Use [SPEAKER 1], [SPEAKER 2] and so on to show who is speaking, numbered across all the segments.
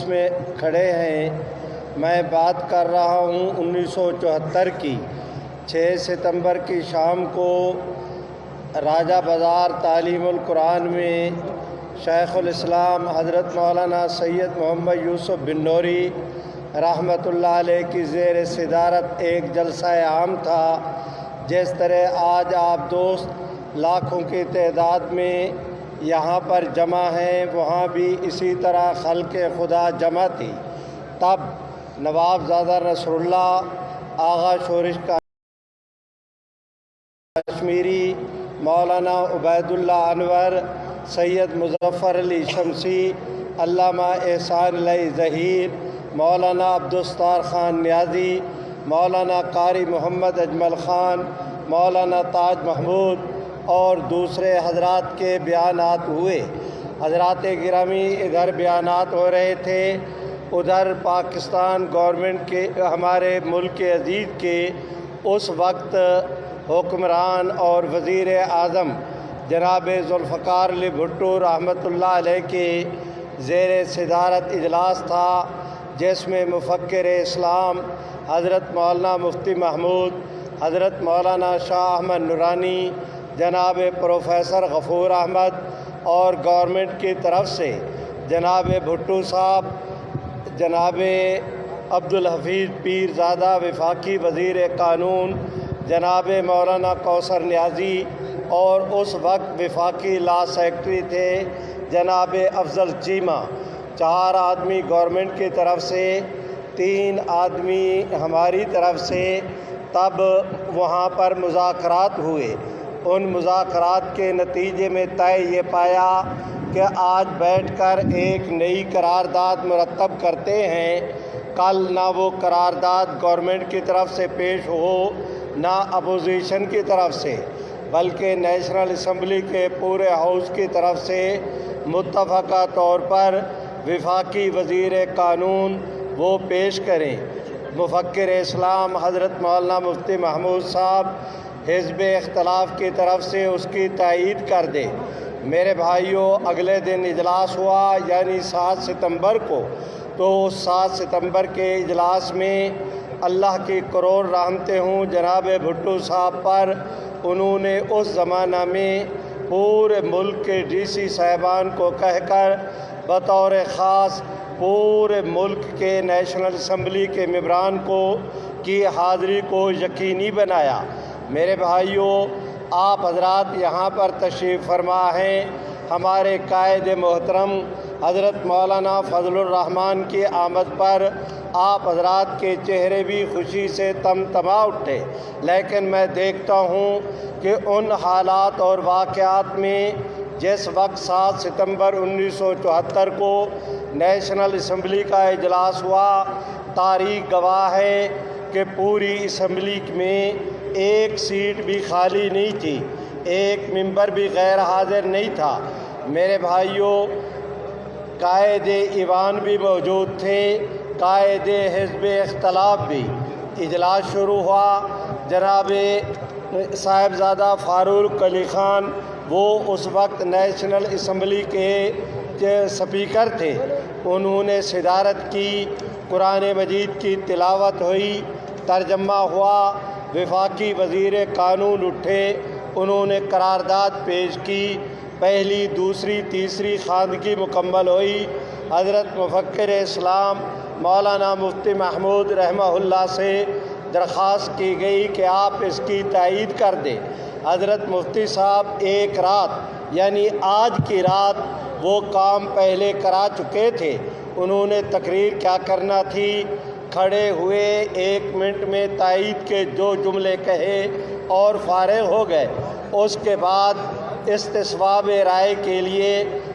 [SPEAKER 1] میں کھڑے ہیں، میں بات کر رہا ہوں 1974 کی 6 ستمبر کی شام کو راجہ بازار تعلیم القرآن میں شیخ الاسلام حضرت مولانا سید محمد یوسف بن نوری رحمۃ اللہ علیہ کی زیر صدارت ایک جلسہ عام تھا۔ جس طرح آج آپ دوست لاکھوں کی تعداد میں یہاں پر جمع ہیں، وہاں بھی اسی طرح خلق خدا جمع تھی۔ تب نواب زادہ نصر اللہ، آغا شورش کشمیری، مولانا عبید اللہ انور، سید مظفر علی شمسی، علامہ احسان علی ظہیر، مولانا عبدالستار خان نیازی، مولانا قاری محمد اجمل خان، مولانا تاج محمود اور دوسرے حضرات کے بیانات ہوئے۔ حضرات گرامی ادھر بیانات ہو رہے تھے، ادھر پاکستان گورنمنٹ کے ہمارے ملک عزیز کے اس وقت حکمران اور وزیر اعظم جناب ذوالفقار علی بھٹو رحمۃ اللہ علیہ کے زیر صدارت اجلاس تھا، جس میں مفکر اسلام حضرت مولانا مفتی محمود، حضرت مولانا شاہ احمد نورانی، جناب پروفیسر غفور احمد اور گورنمنٹ کی طرف سے جناب بھٹو صاحب، جناب عبدالحفیظ پیر زادہ وفاقی وزیر قانون، جناب مولانا کوثر نیازی اور اس وقت وفاقی لا سیکرٹری تھے جناب افضل چیمہ، 4 آدمی گورنمنٹ کی طرف سے، 3 آدمی ہماری طرف سے۔ تب وہاں پر مذاکرات ہوئے۔ ان مذاکرات کے نتیجے میں طے یہ پایا کہ آج بیٹھ کر ایک نئی قرارداد مرتب کرتے ہیں۔ کل نہ وہ قرارداد گورنمنٹ کی طرف سے پیش ہو، نہ اپوزیشن کی طرف سے، بلکہ نیشنل اسمبلی کے پورے ہاؤس کی طرف سے متفقہ طور پر وفاقی وزیر قانون وہ پیش کریں۔ مفکر اسلام حضرت مولانا مفتی محمود صاحب حزب اختلاف کی طرف سے اس کی تائید کر دے۔ میرے بھائیوں، اگلے دن اجلاس ہوا، یعنی 7 ستمبر کو۔ تو اس 7 ستمبر کے اجلاس میں اللہ کی کروڑ رحمتیں ہوں جناب بھٹو صاحب پر۔ انہوں نے اس زمانہ میں پورے ملک کے ڈی سی صاحبان کو کہہ کر بطور خاص پورے ملک کے نیشنل اسمبلی کے ممبران کی حاضری کو یقینی بنایا۔ میرے بھائیوں، آپ حضرات یہاں پر تشریف فرما ہیں۔ ہمارے قائد محترم حضرت مولانا فضل الرحمان کی آمد پر آپ حضرات کے چہرے بھی خوشی سے تمتما اٹھے، لیکن میں دیکھتا ہوں کہ ان حالات اور واقعات میں جس وقت 7 ستمبر 1974 کو نیشنل اسمبلی کا اجلاس ہوا، تاریخ گواہ ہے کہ پوری اسمبلی میں ایک سیٹ بھی خالی نہیں تھی، ایک ممبر بھی غیر حاضر نہیں تھا۔ میرے بھائیوں، قائد ایوان بھی موجود تھے، قائد حزب اختلاف بھی۔ اجلاس شروع ہوا، جناب صاحبزادہ فاروق علی خان وہ اس وقت نیشنل اسمبلی کے سپیکر تھے، انہوں نے صدارت کی، قرآن مجید کی تلاوت ہوئی، ترجمہ ہوا، وفاقی وزیر قانون اٹھے، انہوں نے قرارداد پیش کی، پہلی، دوسری، تیسری خواندگی مکمل ہوئی۔ حضرت مفکر اسلام مولانا مفتی محمود رحمہ اللہ سے درخواست کی گئی کہ آپ اس کی تائید کر دیں۔ حضرت مفتی صاحب ایک رات، یعنی آج کی رات، وہ کام پہلے کرا چکے تھے۔ انہوں نے تقریر کیا کرنا تھی، کھڑے ہوئے 1 منٹ میں تائید کے 2 جملے کہے اور فارغ ہو گئے۔ اس کے بعد استصواب رائے کے لیے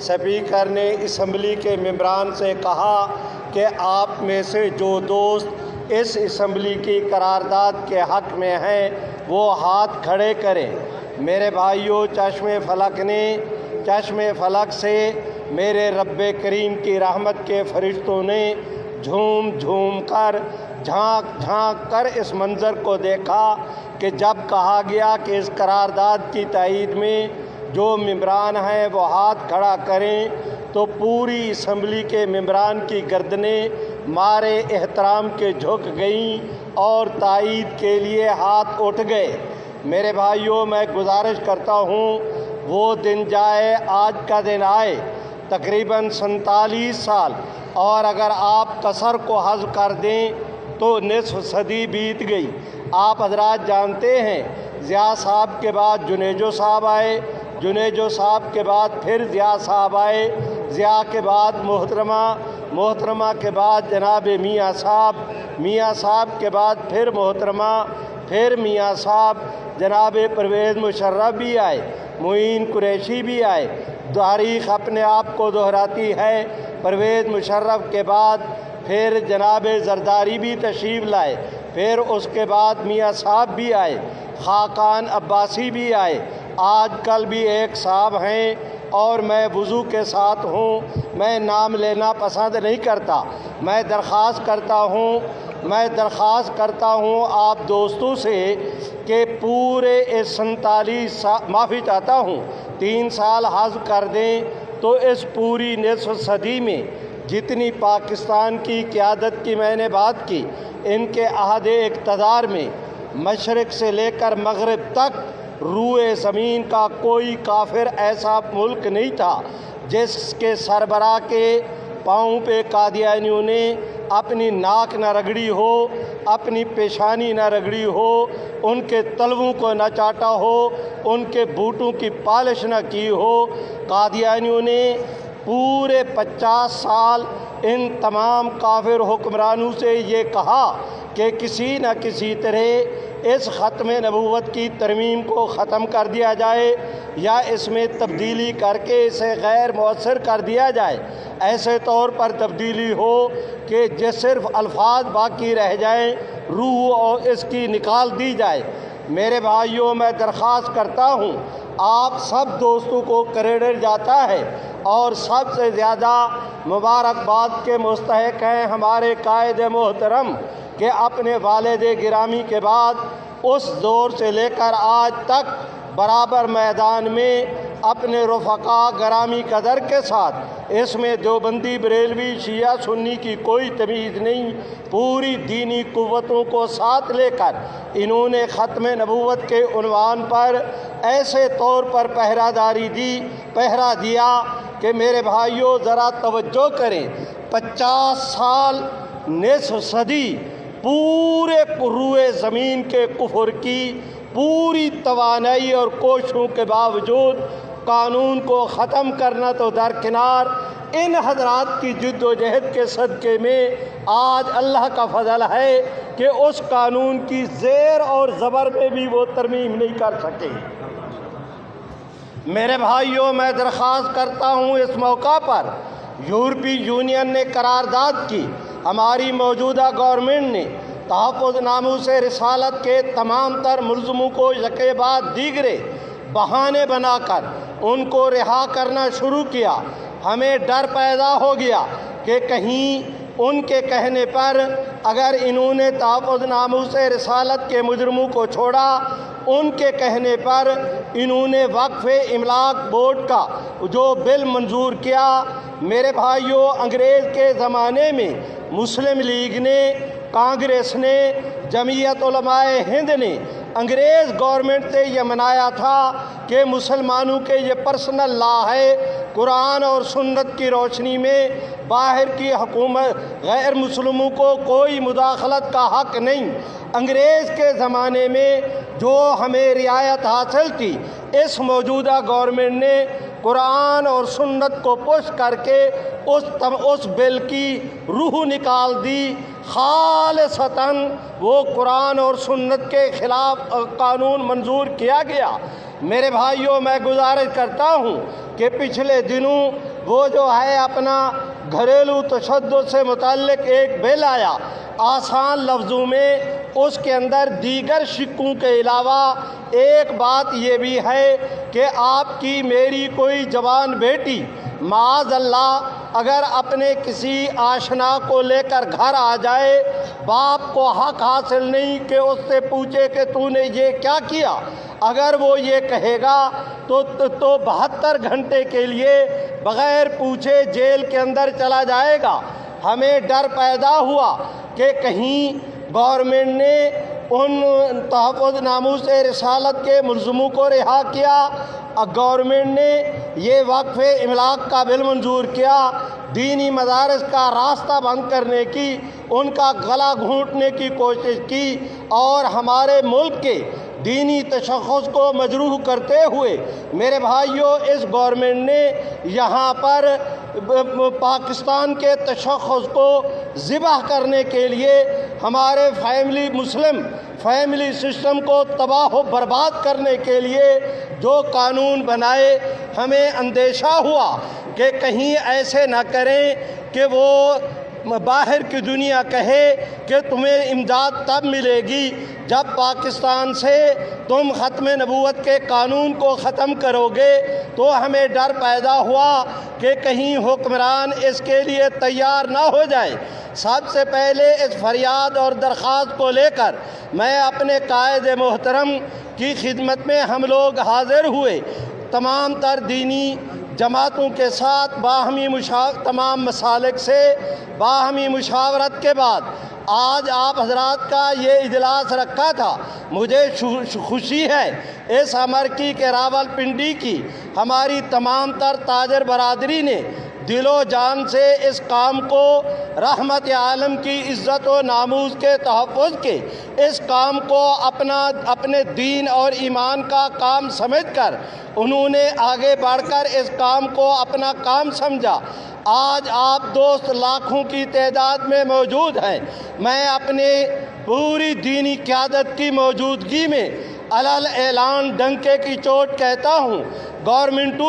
[SPEAKER 1] سپیکر نے اسمبلی کے ممبران سے کہا کہ آپ میں سے جو دوست اس اسمبلی کی قرارداد کے حق میں ہیں وہ ہاتھ کھڑے کریں۔ میرے بھائیوں، چشم فلک سے میرے رب کریم کی رحمت کے فرشتوں نے جھوم جھوم کر، جھانک جھانک کر اس منظر کو دیکھا کہ جب کہا گیا کہ اس قرارداد کی تائید میں جو ممبران ہیں وہ ہاتھ کھڑا کریں، تو پوری اسمبلی کے ممبران کی گردنیں مارے احترام کے جھک گئیں اور تائید کے لیے ہاتھ اٹھ گئے۔ میرے بھائیوں، میں گزارش کرتا ہوں وہ دن جائے، آج کا دن آئے، تقریباً 47 سال، اور اگر آپ قصر کو حذف کر دیں تو نصف صدی بیت گئی۔ آپ حضرات جانتے ہیں ضیاء صاحب کے بعد جنیجو صاحب آئے، جنیجو صاحب کے بعد پھر ضیاء صاحب آئے، ضیاء کے بعد محترمہ کے بعد جناب میاں صاحب، میاں صاحب کے بعد پھر محترمہ، پھر میاں صاحب، جناب پرویز مشرف بھی آئے، معین قریشی بھی آئے۔ تاریخ اپنے آپ کو دہراتی ہے، پرویز مشرف کے بعد پھر جناب زرداری بھی تشریف لائے، پھر اس کے بعد میاں صاحب بھی آئے، خاقان عباسی بھی آئے، آج کل بھی ایک صاحب ہیں، اور میں وضو کے ساتھ ہوں، میں نام لینا پسند نہیں کرتا۔ میں درخواست کرتا ہوں آپ دوستوں سے کہ پورے اس 47 سال، معافی چاہتا ہوں 3 سال حذف کر دیں تو اس پوری نصف صدی میں جتنی پاکستان کی قیادت کی میں نے بات کی، ان کے عہد اقتدار میں مشرق سے لے کر مغرب تک روئے زمین کا کوئی کافر ایسا ملک نہیں تھا جس کے سربراہ کے پاؤں پہ قادیانیوں نے اپنی ناک نہ رگڑی ہو، اپنی پیشانی نہ رگڑی ہو، ان کے تلووں کو نہ چاٹا ہو، ان کے بوٹوں کی پالش نہ کی ہو۔ قادیانیوں نے پورے 50 سال ان تمام کافر حکمرانوں سے یہ کہا کہ کسی نہ کسی طرح اس ختم نبوت کی ترمیم کو ختم کر دیا جائے یا اس میں تبدیلی کر کے اسے غیر مؤثر کر دیا جائے، ایسے طور پر تبدیلی ہو کہ صرف الفاظ باقی رہ جائیں، روح اور اس کی نکال دی جائے۔ میرے بھائیوں، میں درخواست کرتا ہوں، آپ سب دوستوں کو کریڈٹ جاتا ہے اور سب سے زیادہ مبارکباد کے مستحق ہیں ہمارے قائد محترم کہ اپنے والد گرامی کے بعد اس دور سے لے کر آج تک برابر میدان میں اپنے رفقا گرامی قدر کے ساتھ، اس میں دیوبندی، بریلوی، شیعہ، سنی کی کوئی تمیز نہیں، پوری دینی قوتوں کو ساتھ لے کر انہوں نے ختم نبوت کے عنوان پر ایسے طور پر پہرا دیا کہ میرے بھائیوں ذرا توجہ کریں، 50 سال، نصف صدی، پورے روئے زمین کے کفر کی پوری توانائی اور کوششوں کے باوجود قانون کو ختم کرنا تو درکنار، ان حضرات کی جد و جہد کے صدقے میں آج اللہ کا فضل ہے کہ اس قانون کی زیر اور زبر میں بھی وہ ترمیم نہیں کر سکے۔ میرے بھائیوں، میں درخواست کرتا ہوں اس موقع پر، یورپی یونین نے قرارداد کی، ہماری موجودہ گورنمنٹ نے تحفظ ناموس رسالت کے تمام تر ملزموں کو یکے بعد دیگرے بہانے بنا کر ان کو رہا کرنا شروع کیا۔ ہمیں ڈر پیدا ہو گیا کہ کہیں ان کے کہنے پر اگر انہوں نے تحفظ ناموس رسالت کے مجرموں کو چھوڑا، ان کے کہنے پر انہوں نے وقف املاک بورڈ کا جو بل منظور کیا، میرے بھائیوں انگریز کے زمانے میں مسلم لیگ نے، کانگریس نے، جمعیت علماء ہند نے انگریز گورنمنٹ سے یہ منایا تھا کہ مسلمانوں کے یہ پرسنل لا ہے، قرآن اور سنت کی روشنی میں باہر کی حکومت غیر مسلموں کو کوئی مداخلت کا حق نہیں۔ انگریز کے زمانے میں جو ہمیں رعایت حاصل تھی، اس موجودہ گورنمنٹ نے قرآن اور سنت کو پش کر کے اس بل کی روح نکال دی۔ خالصتاً وہ قرآن اور سنت کے خلاف قانون منظور کیا گیا۔ میرے بھائیوں، میں گزارش کرتا ہوں کہ پچھلے دنوں وہ جو ہے اپنا گھریلو تشدد سے متعلق ایک بل آیا، آسان لفظوں میں اس کے اندر دیگر شکوں کے علاوہ ایک بات یہ بھی ہے کہ آپ کی میری کوئی جوان بیٹی معاذ اللہ اگر اپنے کسی آشنا کو لے کر گھر آ جائے، باپ کو حق حاصل نہیں کہ اس سے پوچھے کہ تو نے یہ کیا کیا۔ اگر وہ یہ کہے گا تو 72 گھنٹے کے لیے بغیر پوچھے جیل کے اندر چلا جائے گا۔ ہمیں ڈر پیدا ہوا کہ کہیں گورنمنٹ نے ان تحفظ ناموس رسالت کے ملزموں کو رہا کیا، گورنمنٹ نے یہ وقف املاک کا بل منظور کیا، دینی مدارس کا راستہ بند کرنے کی، ان کا گلا گھونٹنے کی کوشش کی، اور ہمارے ملک کے دینی تشخص کو مجروح کرتے ہوئے میرے بھائیوں اس گورنمنٹ نے یہاں پر پاکستان کے تشخص کو ذبح کرنے کے لیے ہمارے مسلم فیملی سسٹم کو تباہ و برباد کرنے کے لیے جو قانون بنائے، ہمیں اندیشہ ہوا کہ کہیں ایسے نہ کریں کہ وہ باہر کی دنیا کہے کہ تمہیں امداد تب ملے گی جب پاکستان سے تم ختم نبوت کے قانون کو ختم کرو گے۔ تو ہمیں ڈر پیدا ہوا کہ کہیں حکمران اس کے لیے تیار نہ ہو جائے۔ سب سے پہلے اس فریاد اور درخواست کو لے کر میں اپنے قائد محترم کی خدمت میں ہم لوگ حاضر ہوئے، تمام تر دینی جماعتوں کے ساتھ تمام مسالک سے باہمی مشاورت کے بعد آج آپ حضرات کا یہ اجلاس رکھا تھا۔ مجھے خوشی ہے اس امرکی کے راول پنڈی کی ہماری تمام تر تاجر برادری نے دل و جان سے اس کام کو رحمت عالم کی عزت و ناموس کے تحفظ کے اس کام کو اپنے دین اور ایمان کا کام سمجھ کر انہوں نے آگے بڑھ کر اس کام کو اپنا کام سمجھا۔ آج آپ دوست لاکھوں کی تعداد میں موجود ہیں۔ میں اپنے پوری دینی قیادت کی موجودگی میں علل اعلان ڈنکے کی چوٹ کہتا ہوں گورنمنٹ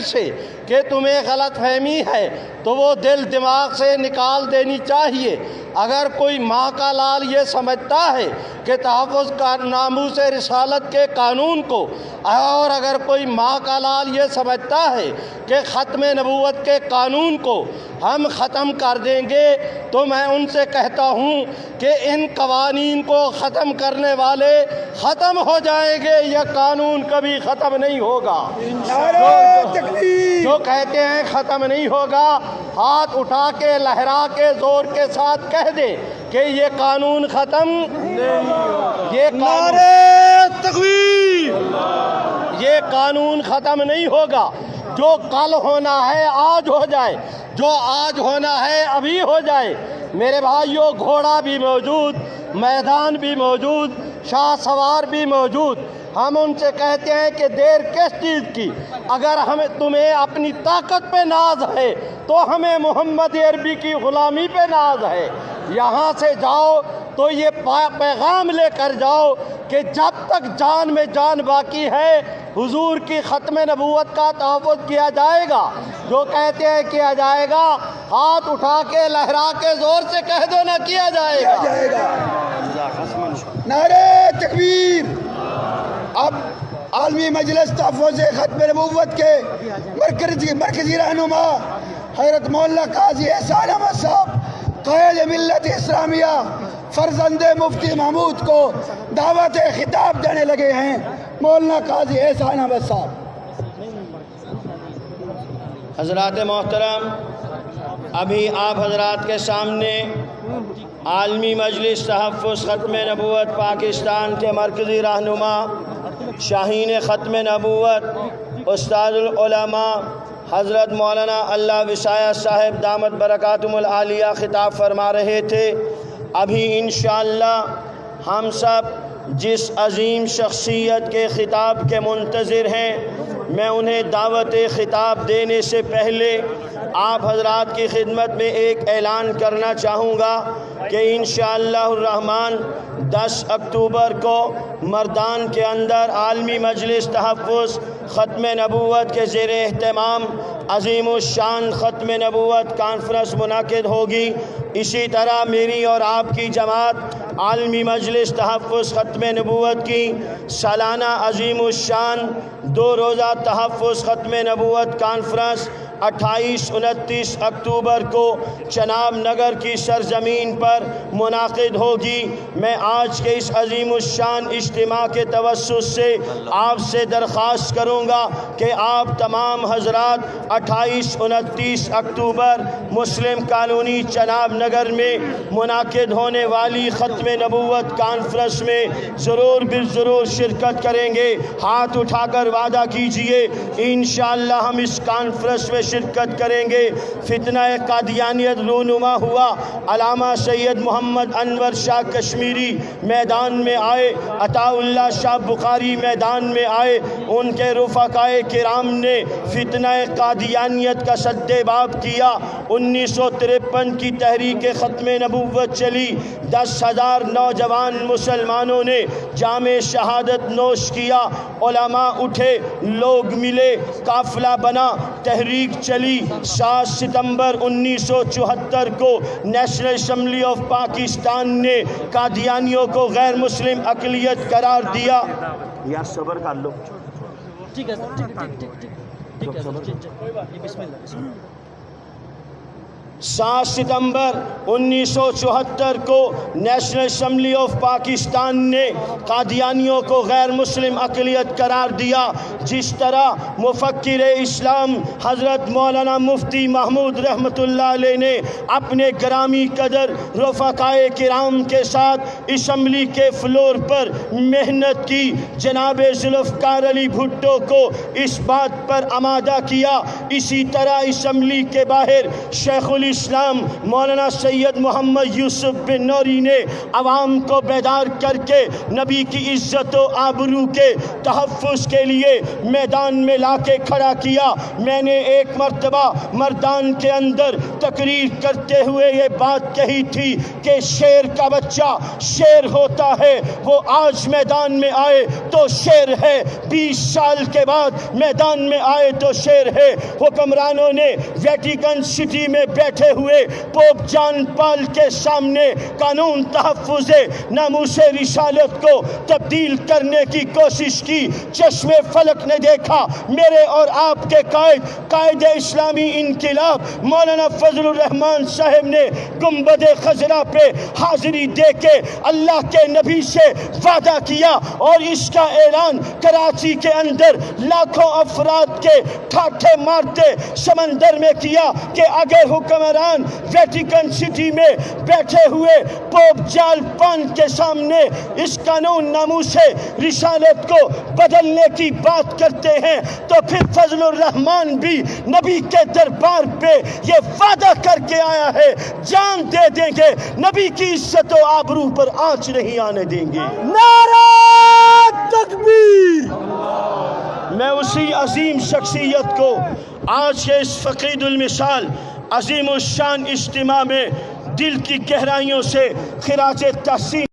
[SPEAKER 1] سے کہ تمہیں غلط فہمی ہے تو وہ دل دماغ سے نکال دینی چاہیے۔ اگر کوئی ماں کا لال یہ سمجھتا ہے کہ تحفظ کا ناموس رسالت کے قانون کو، اور اگر کوئی ماں کا لال یہ سمجھتا ہے کہ ختم نبوت کے قانون کو ہم ختم کر دیں گے، تو میں ان سے کہتا ہوں کہ ان قوانین کو ختم کرنے والے ختم ہو جائیں گے، یہ قانون کبھی ختم نہیں ہوگا۔ جو کہتے ہیں ختم نہیں ہوگا، ہاتھ اٹھا کے لہرا کے زور کے ساتھ کہہ دے کہ یہ قانون ختم یہ قانون ختم نہیں ہوگا۔ جو کل ہونا ہے آج ہو جائے، جو آج ہونا ہے ابھی ہو جائے۔ میرے بھائیوں، گھوڑا بھی موجود، میدان بھی موجود، شاہ سوار بھی موجود۔ ہم ان سے کہتے ہیں کہ دیر کس چیز کی؟ اگر تمہیں اپنی طاقت پہ ناز ہے تو ہمیں محمد عربی کی غلامی پہ ناز ہے۔ یہاں سے جاؤ تو یہ پیغام لے کر جاؤ کہ جب تک جان میں جان باقی ہے حضور کی ختم نبوت کا تحفظ کیا جائے گا۔ جو کہتے ہیں کیا جائے گا، ہاتھ اٹھا کے لہرا کے زور سے کہہ دو نہ کیا جائے گا۔
[SPEAKER 2] نعرہ تکبیر۔ اب عالمی مجلس تحفظ ختم نبوت کے مرکزی رہنما حضرت مولانا قاضی احسان احمد صاحب، قائد ملت اسلامیہ، فرزند مفتی محمود کو دعوت خطاب دینے لگے ہیں۔ مولانا قاضی احسان احمد صاحب۔
[SPEAKER 3] حضرات محترم، ابھی آپ حضرات کے سامنے عالمی مجلس تحفظ ختم نبوت پاکستان کے مرکزی رہنما، شاہین ختم نبوت، استاد العلماء حضرت مولانا اللہ وسایہ صاحب دامت برکاتہم العالیہ خطاب فرما رہے تھے۔ ابھی انشاءاللہ ہم سب جس عظیم شخصیت کے خطاب کے منتظر ہیں، میں انہیں دعوت خطاب دینے سے پہلے آپ حضرات کی خدمت میں ایک اعلان کرنا چاہوں گا کہ انشاءاللہ الرحمن 10 اکتوبر کو مردان کے اندر عالمی مجلس تحفظ ختم نبوت کے زیر اہتمام عظیم الشان ختم نبوت کانفرنس منعقد ہوگی۔ اسی طرح میری اور آپ کی جماعت عالمی مجلس تحفظ ختم نبوت کی سالانہ عظیم الشان 2 روزہ تحفظ ختم نبوت کانفرنس 28-29 اکتوبر کو چناب نگر کی سرزمین پر منعقد ہوگی۔ میں آج کے اس عظیم الشان اجتماع کے توسط سے آپ سے درخواست کروں گا کہ آپ تمام حضرات 28-29 اکتوبر مسلم کالونی چناب نگر میں منعقد ہونے والی ختم نبوت کانفرنس میں ضرور بالضرور شرکت کریں گے۔ ہاتھ اٹھا کر وعدہ کیجئے انشاءاللہ ہم اس کانفرنس میں شرکت کریں گے۔ فتنہ قادیانیت رونما ہوا، علامہ سید محمد انور شاہ کشمیری میدان میں آئے، عطا اللہ شاہ بخاری میدان میں آئے، ان کے رفقائے کرام نے فتنہ قادیانیت کا سد باب کیا۔ 1953 کی تحریک ختم نبوت چلی، 10,000 نوجوان مسلمانوں نے جام شہادت نوش کیا، علماء اٹھے، لوگ ملے، قافلہ بنا، تحریک چلی۔ 7 ستمبر 1974 کو نیشنل اسمبلی آف پاکستان نے قادیانیوں کو غیر مسلم اقلیت قرار دیا۔ یا صبر کر لو،
[SPEAKER 4] ٹھیک ہے سر، ٹھیک ہے سر، بسم اللہ۔
[SPEAKER 3] 7 ستمبر 1974 کو نیشنل اسمبلی آف پاکستان نے قادیانیوں کو غیر مسلم اقلیت قرار دیا۔ جس طرح مفکر اسلام حضرت مولانا مفتی محمود رحمۃ اللہ علیہ نے اپنے گرامی قدر رفقائے کرام کے ساتھ اسمبلی کے فلور پر محنت کی، جناب ذوالفقار علی بھٹو کو اس بات پر آمادہ کیا، اسی طرح اسمبلی کے باہر شیخ اسلام مولانا سید محمد یوسف بن نوری نے عوام کو بیدار کر کے نبی کی عزت و آبرو کے تحفظ کے لیے میدان میں لا کے کھڑا کیا۔ میں نے ایک مرتبہ مردان کے اندر تقریر کرتے ہوئے یہ بات کہی تھی کہ شیر کا بچہ شیر ہوتا ہے، وہ آج میدان میں آئے تو شیر ہے، 20 سال کے بعد میدان میں آئے تو شیر ہے۔ حکمرانوں نے ویٹیکن سٹی میں بیٹھے ہوئے پوپ جان پال کے سامنے قانون تحفظ ناموس رسالت کو تبدیل کرنے کی کوشش کی۔ چشم فلک نے دیکھا، میرے اور آپ کے قائد اسلامی انقلاب مولانا فضل الرحمان صاحب نے گنبد خضرا پہ حاضری دے کے اللہ کے نبی سے وعدہ کیا اور اس کا اعلان کراچی کے اندر لاکھوں افراد کے ٹھاٹھے مارتے سمندر میں کیا کہ اگر حکمران ویٹیکن سٹی میں بیٹھے ہوئے پوپ جان پال کے سامنے اس قانون ناموس رسالت کو بدلنے کی بات کرتے ہیں تو پھر فضل الرحمان بھی نبی کے دربار پہ یہ وعدہ کر کے آیا ہے، جان دے دیں گے، نبی کی عزت و آبرو پر آنچ نہیں آنے دیں گے۔
[SPEAKER 4] نعرہ تکبیر۔
[SPEAKER 3] میں اسی عظیم شخصیت کو آج کے اس فقید المثال عظیم الشان اجتماع میں دل کی گہرائیوں سے خراج تحسین